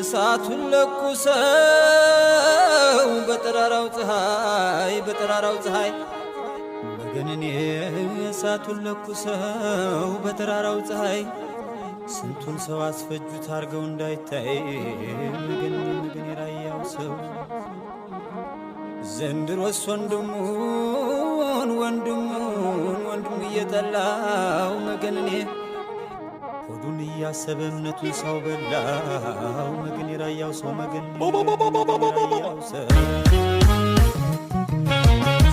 እሳቱን ለኩሰው በጠራራው ፀሐይ መገንኔ እሳቱን ለኩሰው በጠራራው ፀሐይ ስንቱን ሰው አስፈጁት አርገው እንዳይታይ መገን የራያው ሰው ዘንድሮስ ወንድሙን እየጠላው መገንኔ ሆዱን እያሰበ እምነቱን ሰው በላው መገን የራያው ሰው መገን የራያው ሰው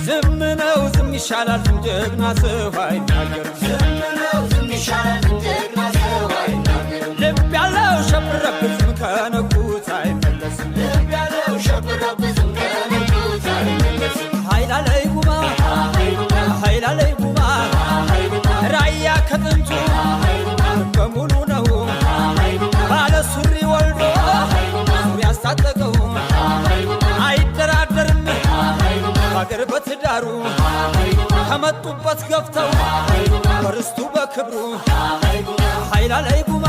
ዝም ነው ዝም ይሻላል ጀግና ሰው አይናገርም ዝም ነው ዝም ይሻላል ጀግና ሰው አይናገርም ልብ ያለው ሸብረብ ዝም ከነኩት አይመለስም ልብ ያለው ሸብረብ ዝም ከነኩት አይመለስም ኃይላለይ ጉማ ራያ ከጥንቱ በሙሉ ነው ባለ ሱሪ ወልዶ ያስታጠቀው አይደራደርም ሀገር በትዳሩ ከመጡበት ገፍተው በርስቱ በክብሩ ኃይላለይ ጉማ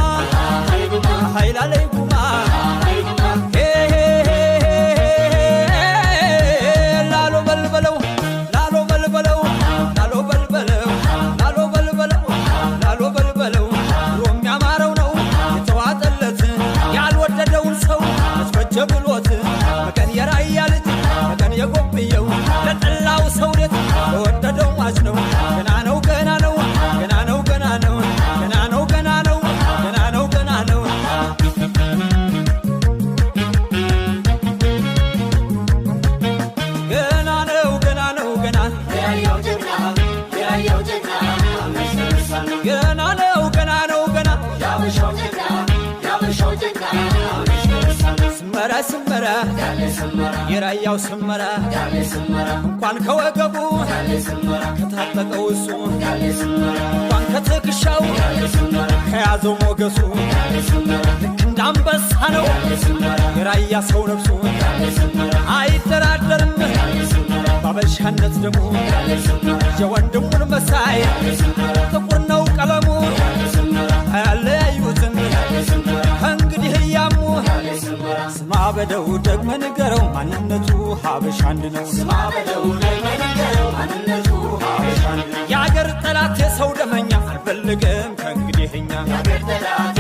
ላሎ በልበለው ሮም ያማረው ነው የተዋጠለት ያልወደደውን ሰው መስፈጀ ብሎት መገን የራያ ልጅ መገን የጎብየው ለጠላው ሰው ሬት ለወደደው ማች ነው ገና ነው ስመራ የራያው ስመራ እንኳን ከወገቡ ከታጠቀው እሱ እንኳን ከትከሻው ከያዘው ሞገሱ ልክ እንዳንበሳ ነው የራያ ሰው ነፍሱ አይደራደርም ባበሻነት ደሙ የወንድሙን መሳይ ጥቁር ነው ቀለሙ አያለያዩትም እንግዲህ እያሙ ስማ በደው ደግመ ንገረው ማንነቱ ሀበሻ አንድ ነው ስማ በደው ደግመ ንገረው ማንነቱ ሀበሻ አንድ ነው የአገር ጠላት የሰው ደመኛ አልፈልግም ከእንግዲህ እኛ የአገር ጠላት